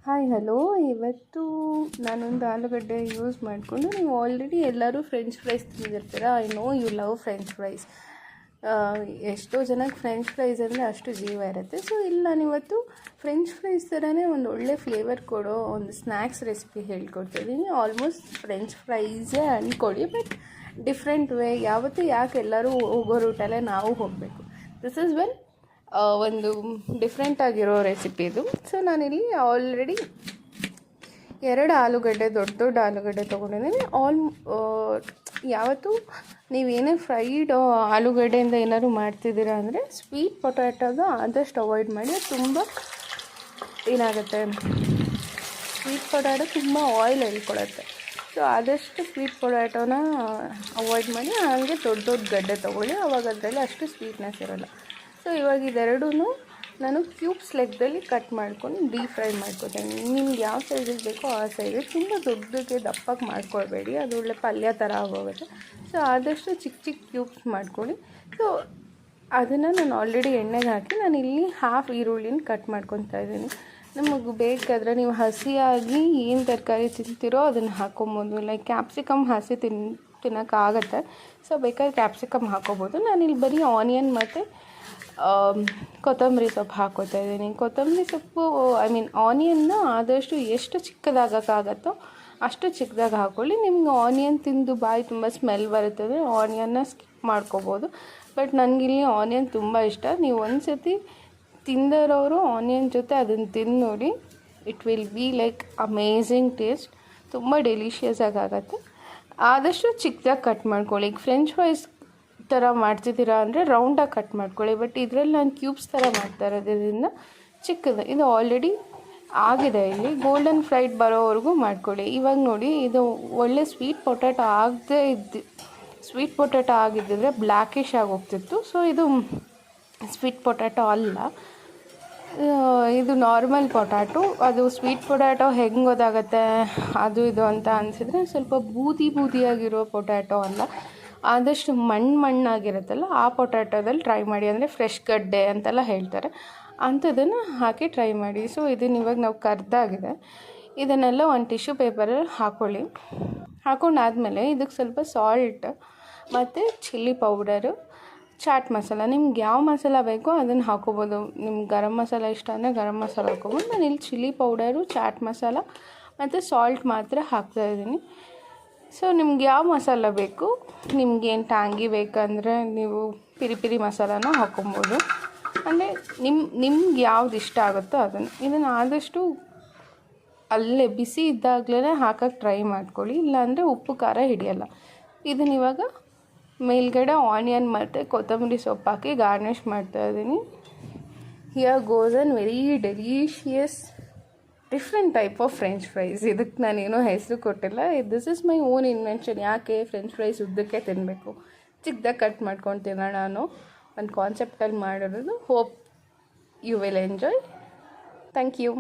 Hi hello. ಇವತ್ತು ನಾನೊಂದು ಆಲೂಗಡ್ಡೆ ಯೂಸ್ ಮಾಡಿಕೊಂಡು, ನೀವು ಆಲ್ರೆಡಿ ಎಲ್ಲರೂ ಫ್ರೆಂಚ್ ಫ್ರೈಸ್ ತಿಂದಿರ್ತೀರ. I know you love French fries. ಎಷ್ಟೋ ಜನಕ್ಕೆ ಫ್ರೆಂಚ್ ಫ್ರೈಸ್ ಅಂದರೆ ಅಷ್ಟು ಜೀವ ಇರುತ್ತೆ. ಸೊ ಇಲ್ಲಿ ನಾನಿವತ್ತು ಫ್ರೆಂಚ್ ಫ್ರೈಸ್ ಥರನೇ ಒಂದು ಒಳ್ಳೆ ಫ್ಲೇವರ್ ಕೊಡೋ ಒಂದು ಸ್ನ್ಯಾಕ್ಸ್ ರೆಸಿಪಿ ಹೇಳ್ಕೊಡ್ತಿದ್ದೀನಿ. ಆಲ್ಮೋಸ್ಟ್ ಫ್ರೆಂಚ್ ಫ್ರೈಸೇ ಅಂದ್ಕೊಳ್ಳಿ, ಬಟ್ ಡಿಫ್ರೆಂಟ್ ವೇ. ಯಾವತ್ತೂ ಯಾಕೆ ಎಲ್ಲರೂ ಹೋಗೋ ರೂಟಲ್ಲೇ ನಾವು ಹೋಗಬೇಕು. ದಿಸ್ ಈಸ್ ವೆನ್ ಒಂದು ಡಿಫ್ರೆಂಟ್ ಆಗಿರೋ ರೆಸಿಪಿ ಇದು. ಸೊ ನಾನಿಲ್ಲಿ ಆಲ್ರೆಡಿ 2 ಆಲೂಗಡ್ಡೆ, ದೊಡ್ಡ ದೊಡ್ಡ ಆಲೂಗಡ್ಡೆ ತೊಗೊಂಡಿದ್ದೀನಿ. ಯಾವತ್ತೂ ನೀವೇನೇ ಫ್ರೈಡ್ ಆಲೂಗಡ್ಡೆಯಿಂದ ಏನಾದ್ರು ಮಾಡ್ತಿದ್ದೀರಾ ಅಂದರೆ ಸ್ವೀಟ್ ಪೊಟ್ಯಾಟೋದ ಆದಷ್ಟು ಅವಾಯ್ಡ್ ಮಾಡಿ. ತುಂಬ ಏನಾಗುತ್ತೆ, ಸ್ವೀಟ್ ಪೊಟ್ಯಾಟೊ ತುಂಬ ಆಯಿಲ್ ಎಳ್ಕೊಳುತ್ತೆ. ಸೊ ಆದಷ್ಟು ಸ್ವೀಟ್ ಪೊಟ್ಯಾಟೋನ ಅವಾಯ್ಡ್ ಮಾಡಿ. ಹಾಗೆ ದೊಡ್ಡ ದೊಡ್ಡ ಗಡ್ಡೆ ತೊಗೊಳ್ಳಿ, ಅವಾಗ ಅದರಲ್ಲಿ ಅಷ್ಟು ಸ್ವೀಟ್ನೆಸ್ ಇರೋಲ್ಲ. ಸೊ ಇವಾಗ ಇದೆರಡೂ ನಾನು ಕ್ಯೂಬ್ಸ್ ಲೆಕ್ಕದಲ್ಲಿ ಕಟ್ ಮಾಡ್ಕೊಂಡು ಡೀಪ್ ಫ್ರೈ ಮಾಡ್ಕೊತೀನಿ. ನಿಮ್ಗೆ ಯಾವ ಸೈಜಿಗೆ ಬೇಕೋ ಆ ಸೈಜಿಗೆ. ತುಂಬ ದೊಡ್ಡಕ್ಕೆ ದಪ್ಪಕ್ಕೆ ಮಾಡ್ಕೊಳ್ಬೇಡಿ, ಅದು ಒಳ್ಳೆ ಪಲ್ಯ ಥರ ಆಗೋಗುತ್ತೆ. ಸೊ ಆದಷ್ಟು ಚಿಕ್ಕ ಚಿಕ್ಕ ಕ್ಯೂಬ್ಸ್ ಮಾಡ್ಕೊಳ್ಳಿ. ಸೊ ಅದನ್ನು ನಾನು ಆಲ್ರೆಡಿ ಎಣ್ಣೆಗೆ ಹಾಕಿ ನಾನಿಲ್ಲಿ ಹಾಫ್ ಈರುಳ್ಳಿನ ಕಟ್ ಮಾಡ್ಕೊತಾ ಇದ್ದೀನಿ. ನಮಗೆ ಬೇಕಾದರೆ ನೀವು ಹಸಿಯಾಗಿ ಏನು ತರಕಾರಿ ತಿಂತೀರೋ ಅದನ್ನು ಹಾಕ್ಕೊಬೋದು. ಲೈಕ್ ಕ್ಯಾಪ್ಸಿಕಮ್ ಹಸಿ ತಿನ್ನೋಕ್ಕಾಗತ್ತೆ. ಸೊ ಬೇಕಾದ್ರೆ ಕ್ಯಾಪ್ಸಿಕಮ್ ಹಾಕ್ಕೊಬೋದು. ನಾನಿಲ್ಲಿ ಬರೀ ಆನಿಯನ್ ಮತ್ತು ಕೊತ್ತಂಬರಿ ಸೊಪ್ಪು ಹಾಕ್ಕೋತಾ ಇದ್ದೀನಿ. ಕೊತ್ತಂಬರಿ ಸೊಪ್ಪು ಆನಿಯನ್ನ ಆದಷ್ಟು ಎಷ್ಟು ಚಿಕ್ಕದಾಗೋಕ್ಕಾಗತ್ತೋ ಅಷ್ಟು ಚಿಕ್ಕದಾಗಿ ಹಾಕ್ಕೊಳ್ಳಿ. ನಿಮ್ಗೆ ಆನಿಯನ್ ತಿಂದು ಬಾಯಿ ತುಂಬ ಸ್ಮೆಲ್ ಬರುತ್ತದೆ, ಆನಿಯನ್ನ ಸ್ಕಿಪ್ ಮಾಡ್ಕೋಬೋದು. ಬಟ್ ನನಗಿಲ್ಲಿ ಆನಿಯನ್ ತುಂಬ ಇಷ್ಟ. ನೀವು ಒಂದು ಸತಿ ತಿಂದಿರೋರು ಆನಿಯನ್ ಜೊತೆ ಅದನ್ನು ತಿಂದು ನೋಡಿ. It will be like amazing taste. ತುಂಬ ಡೆಲಿಷಿಯಸ್ ಆಗುತ್ತೆ. ಆದಷ್ಟು ಚಿಕ್ಕದಾಗಿ ಕಟ್ ಮಾಡ್ಕೊಳ್ಳಿ. ಫ್ರೆಂಚ್ ಫ್ರೈಸ್ ಥರ ಮಾಡ್ತಿದ್ದೀರಾ ಅಂದರೆ ರೌಂಡಾಗಿ ಕಟ್ ಮಾಡ್ಕೊಳ್ಳಿ. ಬಟ್ ಇದರಲ್ಲಿ ನಾನು ಕ್ಯೂಬ್ಸ್ ಥರ ಮಾಡ್ತಾ ಇರೋದ್ರಿಂದ ಚಿಕ್ಕದು. ಇದು ಆಲ್ರೆಡಿ ಆಗಿದೆ. ಇಲ್ಲಿ ಗೋಲ್ಡನ್ ಫ್ರೈಡ್ ಬರೋವರೆಗೂ ಮಾಡ್ಕೊಳ್ಳಿ. ಇವಾಗ ನೋಡಿ, ಇದು ಒಳ್ಳೆ ಸ್ವೀಟ್ ಪೊಟ್ಯಾಟೊ ಆಗಿದ್ದಿದ್ರೆ ಬ್ಲ್ಯಾಕಿಶ್ ಆಗೋಗ್ತಿತ್ತು. ಸೊ ಇದು ಸ್ವೀಟ್ ಪೊಟ್ಯಾಟೊ ಅಲ್ಲ, ಇದು ನಾರ್ಮಲ್ ಪೊಟ್ಯಾಟೊ. ಅದು ಸ್ವೀಟ್ ಪೊಟ್ಯಾಟೊ ಹೆಂಗೆ ಗೊತ್ತಾಗುತ್ತೆ ಅದು ಇದು ಅಂತ ಅನಿಸಿದ್ರೆ, ಸ್ವಲ್ಪ ಬೂದಿಯಾಗಿರೋ ಪೊಟ್ಯಾಟೊ ಅಲ್ಲ, ಆದಷ್ಟು ಮಣ್ಣಾಗಿರುತ್ತಲ್ಲ ಆ ಪೊಟ್ಯಾಟೋದಲ್ಲಿ ಟ್ರೈ ಮಾಡಿ. ಅಂದರೆ ಫ್ರೆಶ್ ಗಡ್ಡೆ ಅಂತೆಲ್ಲ ಹೇಳ್ತಾರೆ, ಅಂಥದ್ದನ್ನು ಹಾಕಿ ಟ್ರೈ ಮಾಡಿ. ಸೊ ಇದನ್ನು ಇವಾಗ ನಾವು ಕರ್ದಾಗಿದೆ. ಇದನ್ನೆಲ್ಲ ಒಂದು ಟಿಶ್ಯೂ ಪೇಪರಲ್ಲಿ ಹಾಕ್ಕೊಳ್ಳಿ. ಹಾಕೊಂಡಾದಮೇಲೆ ಇದಕ್ಕೆ ಸ್ವಲ್ಪ ಸಾಲ್ಟ್ ಮತ್ತು ಚಿಲ್ಲಿ ಪೌಡರು, ಚಾಟ್ ಮಸಾಲ, ನಿಮ್ಗೆ ಯಾವ ಮಸಾಲ ಬೇಕೋ ಅದನ್ನು ಹಾಕ್ಕೋಬೋದು. ನಿಮ್ಗೆ ಗರಂ ಮಸಾಲ ಇಷ್ಟ ಅಂದರೆ ಗರಂ ಮಸಾಲ ಹಾಕ್ಕೋಬೋದು. ನಾನು ಇಲ್ಲಿ ಚಿಲ್ಲಿ ಪೌಡರು, ಚಾಟ್ ಮಸಾಲ ಮತ್ತು ಸಾಲ್ಟ್ ಮಾತ್ರ ಹಾಕ್ತಾಯಿದ್ದೀನಿ. ಸೊ ನಿಮ್ಗೆ ಯಾವ ಮಸಾಲ ಬೇಕು, ನಿಮ್ಗೇನು ಟ್ಯಾಂಗಿ ಬೇಕಂದರೆ ನೀವು ಪಿರಿ ಮಸಾಲಾನ ಹಾಕ್ಕೊಬೋದು. ಅಂದರೆ ನಿಮ್ಗೆ ಯಾವ್ದು ಇಷ್ಟ ಆಗುತ್ತೋ ಇದನ್ನು ಆದಷ್ಟು ಅಲ್ಲೇ ಬಿಸಿ ಇದ್ದಾಗಲೇ ಹಾಕೋಕ್ಕೆ ಟ್ರೈ ಮಾಡ್ಕೊಳ್ಳಿ. ಇಲ್ಲಾಂದರೆ ಉಪ್ಪು ಖಾರ ಹಿಡಿಯಲ್ಲ. ಇದನ್ನ ಇವಾಗ ಮೇಲ್ಗಡೆ ಆನಿಯನ್ ಮತ್ತು ಕೊತ್ತಂಬರಿ ಸೊಪ್ಪು ಹಾಕಿ ಗಾರ್ನಿಷ್ ಮಾಡ್ತಾಯಿದ್ದೀನಿ. Here goes on very delicious different type of French fries. ಇದಕ್ಕೆ ನಾನೇನೋ ಹೆಸರು ಕೊಟ್ಟಿಲ್ಲ. This is my own invention. ಯಾಕೆ ಫ್ರೆಂಚ್ ಫ್ರೈಸ್ ಉದ್ದಕ್ಕೆ ತಿನ್ನಬೇಕು, ಚಿಕ್ಕದಾಗಿ ಕಟ್ ಮಾಡ್ಕೊಂಡು ತಿನ್ನೋಣ ಅನ್ನೋ ಒಂದು ಕಾನ್ಸೆಪ್ಟಲ್ಲಿ ಮಾಡಿರೋದು. Hope you will enjoy. Thank you.